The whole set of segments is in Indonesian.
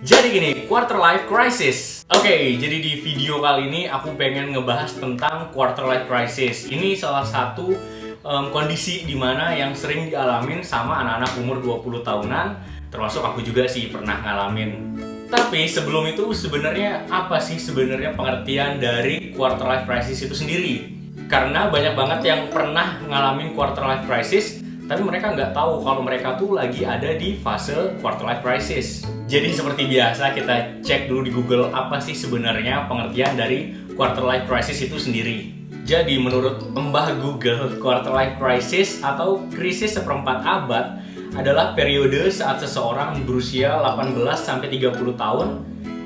Jadi gini, quarter life crisis. Oke, jadi di video kali ini aku pengen ngebahas tentang quarter life crisis. Ini salah satu kondisi dimana yang sering dialamin sama anak-anak umur 20 tahunan. Termasuk aku juga sih pernah ngalamin. Tapi sebelum itu sebenarnya apa sih sebenarnya pengertian dari quarter life crisis itu sendiri? Karena banyak banget yang pernah ngalamin quarter life crisis, tapi mereka nggak tahu kalau mereka tuh lagi ada di fase quarter life crisis. Jadi seperti biasa kita cek dulu di Google apa sih sebenarnya pengertian dari quarter life crisis itu sendiri. Jadi menurut Mbah Google, quarter life crisis atau krisis seperempat abad adalah periode saat seseorang berusia 18-30 tahun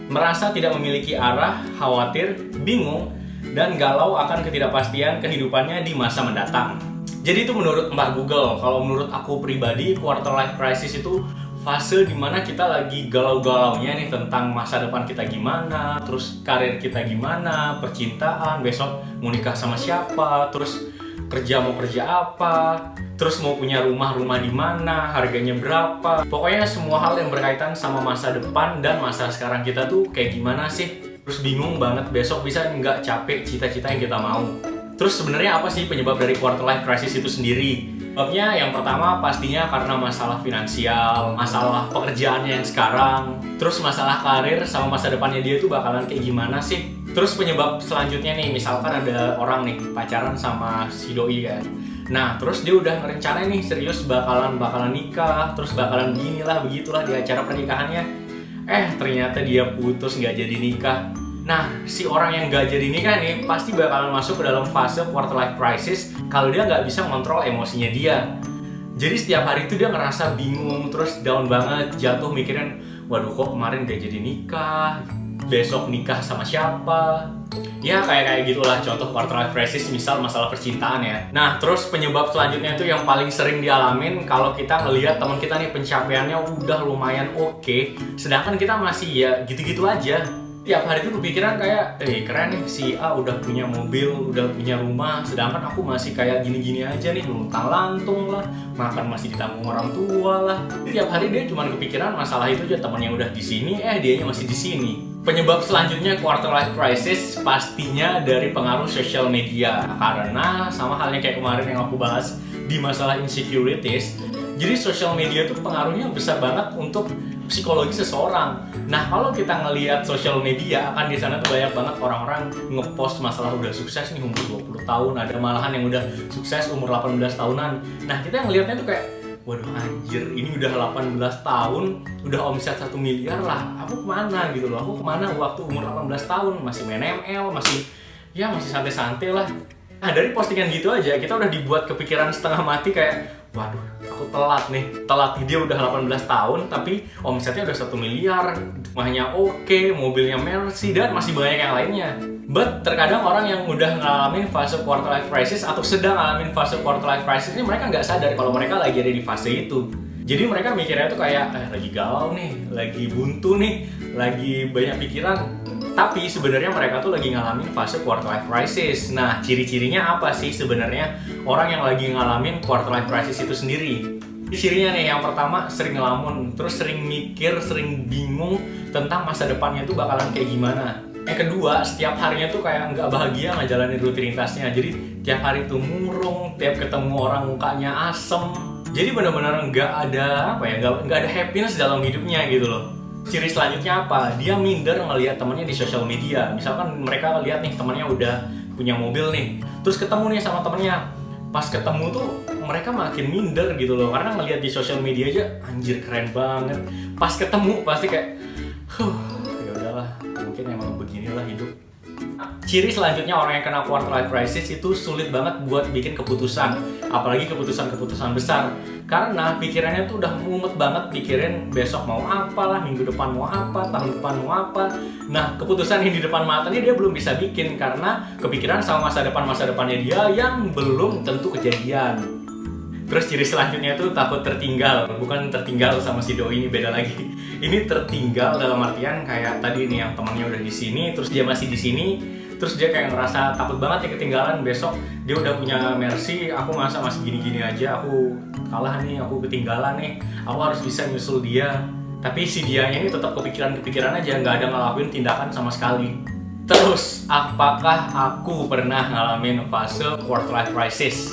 merasa tidak memiliki arah, khawatir, bingung, dan galau akan ketidakpastian kehidupannya di masa mendatang. Jadi itu menurut Mbah Google. Kalau menurut aku pribadi, quarter life crisis itu fase dimana kita lagi galau-galaunya nih tentang masa depan kita gimana, terus karir kita gimana, percintaan, besok mau nikah sama siapa, terus kerja mau kerja apa, terus mau punya rumah di mana, harganya berapa. Pokoknya semua hal yang berkaitan sama masa depan dan masa sekarang kita tuh kayak gimana sih. Terus bingung banget besok bisa nggak capek cita-cita yang kita mau. Terus sebenarnya apa sih penyebab dari quarter life crisis itu sendiri? Sebabnya yang pertama pastinya karena masalah finansial, masalah pekerjaannya yang sekarang, terus masalah karir sama masa depannya dia tuh bakalan kayak gimana sih? Terus penyebab selanjutnya nih, misalkan ada orang nih pacaran sama si doi kan. Nah, terus dia udah ngerencanain nih serius bakalan nikah, terus bakalan beginilah begitulah di acara pernikahannya. Ternyata dia putus nggak jadi nikah. Nah, si orang yang gak jadi nikah nih pasti bakalan masuk ke dalam fase quarter life crisis kalau dia nggak bisa ngontrol emosinya dia. Jadi setiap hari itu dia ngerasa bingung, terus down banget, jatuh mikirin, waduh kok kemarin gak jadi nikah, besok nikah sama siapa. Ya kayak gitulah contoh quarter life crisis, misal masalah percintaan ya. Nah, terus penyebab selanjutnya itu yang paling sering dialamin kalau kita ngelihat teman kita nih pencapaiannya udah lumayan oke, sedangkan kita masih ya gitu-gitu aja. Tiap hari tuh kepikiran kayak, keren nih si A udah punya mobil, udah punya rumah, sedangkan aku masih kayak gini-gini aja nih, luntang lantung lah, makan masih ditanggung orang tua lah. Tiap hari dia cuma kepikiran masalah itu aja, temannya udah di sini, dianya masih di sini. Penyebab selanjutnya quarter life crisis pastinya dari pengaruh social media, karena sama halnya kayak kemarin yang aku bahas di masalah insecurities. Jadi social media tuh pengaruhnya besar banget untuk psikologi seseorang. Nah, kalau kita ngelihat social media, akan di sana tuh banyak banget orang-orang ngepost masalah udah sukses nih umur 20 tahun, ada malahan yang udah sukses umur 18 tahunan. Nah, kita ngelihatnya tuh kayak, waduh anjir, ini udah 18 tahun, udah omset 1 miliar lah. Aku kemana gitu loh, aku kemana waktu umur 18 tahun, masih main ML, masih santai-santai lah. Nah, dari postingan gitu aja, kita udah dibuat kepikiran setengah mati kayak, waduh, aku telat nih, dia udah 18 tahun, tapi omsetnya udah 1 miliar, rumahnya oke, mobilnya Mercy, dan masih banyak yang lainnya. But terkadang orang yang udah ngalamin fase quarter life crisis atau sedang ngalamin fase quarter life crisis ini, mereka nggak sadar kalau mereka lagi ada di fase itu. Jadi mereka mikirnya tuh kayak, lagi galau nih, lagi buntu nih, lagi banyak pikiran. Tapi sebenarnya mereka tuh lagi ngalamin fase quarter life crisis. Nah, ciri-cirinya apa sih sebenarnya orang yang lagi ngalamin quarter life crisis itu sendiri? Cirinya nih, yang pertama sering ngelamun, terus sering mikir, sering bingung tentang masa depannya tuh bakalan kayak gimana. Yang kedua, setiap harinya tuh kayak nggak bahagia ngejalanin rutinitasnya. Jadi tiap hari tuh murung, tiap ketemu orang mukanya asem. Jadi benar-benar nggak ada nggak ada happiness dalam hidupnya gitu loh. Ciri selanjutnya apa? Dia minder ngelihat temannya di sosial media. Misalkan mereka lihat nih temannya udah punya mobil nih, terus ketemu nih sama temannya. Pas ketemu tuh mereka makin minder gitu loh, karena ngelihat di sosial media aja anjir keren banget. Pas ketemu pasti kayak, ya udahlah, mungkin emang beginilah hidup. Ciri selanjutnya orang yang kena quarter life crisis itu sulit banget buat bikin keputusan, apalagi keputusan-keputusan besar, karena pikirannya tuh udah mumet banget mikirin besok mau apa lah, minggu depan mau apa, tahun depan mau apa. Nah, keputusan yang di depan matanya dia belum bisa bikin karena kepikiran sama masa depannya dia yang belum tentu kejadian. Terus ciri selanjutnya tuh takut tertinggal, bukan tertinggal sama si doi, ini beda lagi. Ini tertinggal dalam artian kayak tadi nih yang temannya udah di sini, terus dia masih di sini, terus dia kayak ngerasa takut banget nih ketinggalan. Besok dia udah punya Mercy, aku masih gini-gini aja, aku kalah nih, aku ketinggalan nih, aku harus bisa nyusul dia. Tapi si dianya ini tetap kepikiran aja, nggak ada ngelakuin tindakan sama sekali. Terus, apakah aku pernah ngalamin fase quarter life crisis?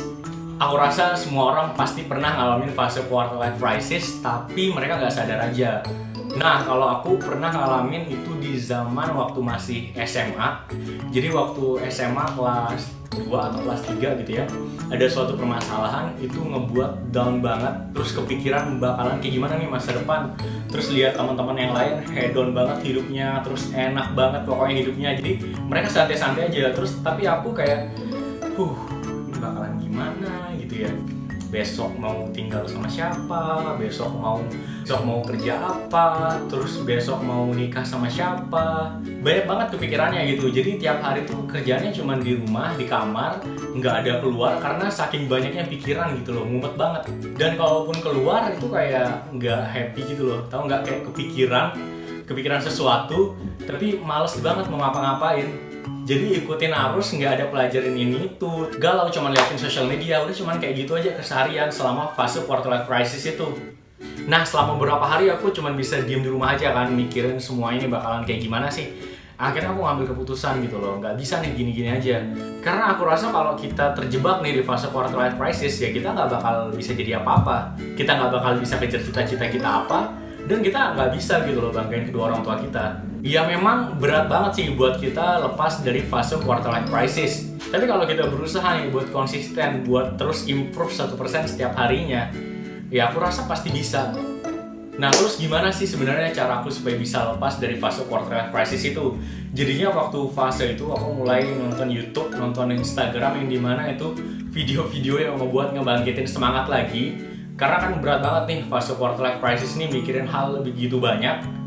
Aku rasa semua orang pasti pernah ngalamin fase quarter life crisis, tapi mereka nggak sadar aja. Nah, kalau aku pernah ngalamin itu di zaman waktu masih SMA. Jadi waktu SMA kelas 2 atau kelas 3 gitu ya, ada suatu permasalahan itu ngebuat down banget. Terus kepikiran bakalan kayak gimana nih masa depan. Terus lihat teman-teman yang lain hedon banget hidupnya, terus enak banget pokoknya hidupnya. Jadi mereka santai-santai aja. Terus tapi aku kayak, ini bakalan gimana gitu ya. Besok mau tinggal sama siapa, besok mau kerja apa, terus besok mau nikah sama siapa. Banyak banget kepikirannya gitu. Jadi tiap hari tuh kerjanya cuma di rumah, di kamar, nggak ada keluar karena saking banyaknya pikiran gitu loh, mumet banget. Dan kalaupun keluar itu kayak nggak happy gitu loh, tahu nggak, kayak kepikiran sesuatu, tapi males banget mau ngapa-ngapain. Jadi ikutin arus, nggak ada pelajaran ini itu, galau cuman liatin sosial media, udah cuman kayak gitu aja keseharian selama fase quarter life crisis itu. Nah, selama beberapa hari aku cuman bisa diem di rumah aja kan, mikirin semua ini bakalan kayak gimana sih. Akhirnya aku ngambil keputusan gitu loh, nggak bisa nih gini-gini aja. Karena aku rasa kalau kita terjebak nih di fase quarter life crisis, ya kita nggak bakal bisa jadi apa-apa. Kita nggak bakal bisa kejar cita-cita kita apa, dan kita nggak bisa gitu loh banggain kedua orang tua kita. Ya memang berat banget sih buat kita lepas dari fase quarter life crisis. Tapi kalau kita berusaha nih buat konsisten, buat terus improve 1% setiap harinya, ya aku rasa pasti bisa. Nah terus gimana sih sebenarnya cara aku supaya bisa lepas dari fase quarter life crisis itu? Jadinya waktu fase itu aku mulai nonton YouTube, nonton Instagram yang dimana itu video-video yang ngebangkitin semangat lagi. Karena kan berat banget nih fase quarter life crisis nih, mikirin hal lebih gitu banyak.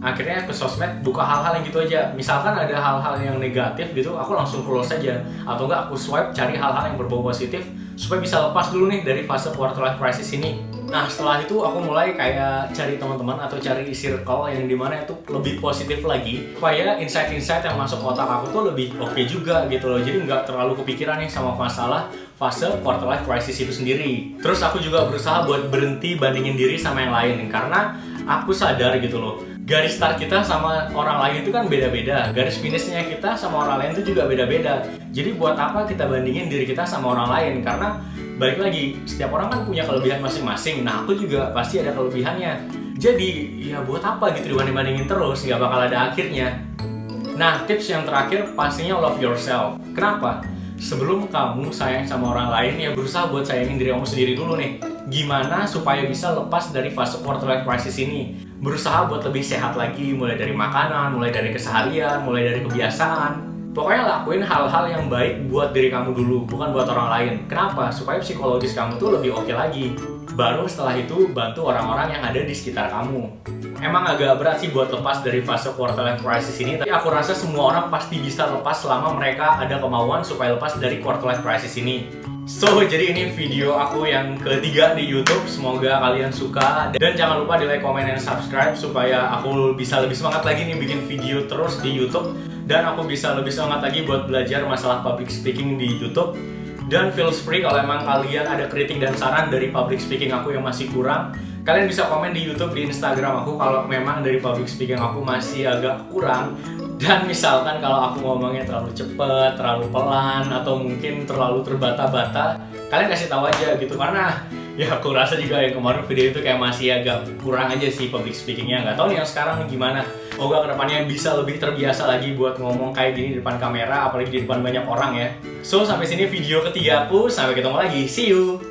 Akhirnya ke sosmed buka hal-hal yang gitu aja. Misalkan ada hal-hal yang negatif gitu, aku langsung close aja. Atau enggak aku swipe cari hal-hal yang berbau positif supaya bisa lepas dulu nih dari fase quarter life crisis ini. Nah setelah itu aku mulai kayak cari teman-teman atau cari circle yang dimana itu lebih positif lagi, supaya insight-insight yang masuk otak aku tuh lebih oke juga gitu loh. Jadi nggak terlalu kepikiran nih sama masalah fase quarter life crisis itu sendiri. Terus aku juga berusaha buat berhenti bandingin diri sama yang lain, karena aku sadar gitu loh, garis start kita sama orang lain itu kan beda-beda, garis finishnya kita sama orang lain itu juga beda-beda. Jadi buat apa kita bandingin diri kita sama orang lain? Karena balik lagi, setiap orang kan punya kelebihan masing-masing. Nah aku juga pasti ada kelebihannya. Jadi ya buat apa gitu dibanding-bandingin terus, nggak bakal ada akhirnya. Nah tips yang terakhir pastinya love yourself. Kenapa? Sebelum kamu sayang sama orang lain, ya berusaha buat sayangin diri kamu sendiri dulu nih. Gimana supaya bisa lepas dari fase quarter life crisis ini? Berusaha buat lebih sehat lagi, mulai dari makanan, mulai dari keseharian, mulai dari kebiasaan. Pokoknya lakuin hal-hal yang baik buat diri kamu dulu, bukan buat orang lain. Kenapa? Supaya psikologis kamu tuh lebih oke lagi. Baru setelah itu bantu orang-orang yang ada di sekitar kamu. Emang agak berat sih buat lepas dari fase quarter life crisis ini, tapi aku rasa semua orang pasti bisa lepas selama mereka ada kemauan supaya lepas dari quarter life crisis ini. So, jadi ini video aku yang ketiga di YouTube. Semoga kalian suka, dan jangan lupa di like, comment, dan subscribe supaya aku bisa lebih semangat lagi nih bikin video terus di YouTube, dan aku bisa lebih semangat lagi buat belajar masalah public speaking di YouTube. Dan feel free kalau emang kalian ada kritik dan saran dari public speaking aku yang masih kurang, kalian bisa komen di YouTube, di Instagram aku kalau memang dari public speaking aku masih agak kurang. Dan misalkan kalau aku ngomongnya terlalu cepet, terlalu pelan, atau mungkin terlalu terbata-bata, kalian kasih tahu aja gitu. Karena ya aku rasa juga yang kemarin video itu kayak masih agak kurang aja sih public speakingnya. Nggak tahu nih yang sekarang gimana. Semoga kedepannya bisa lebih terbiasa lagi buat ngomong kayak gini di depan kamera, apalagi di depan banyak orang ya. So, sampai sini video ketiga aku. Sampai ketemu lagi. See you!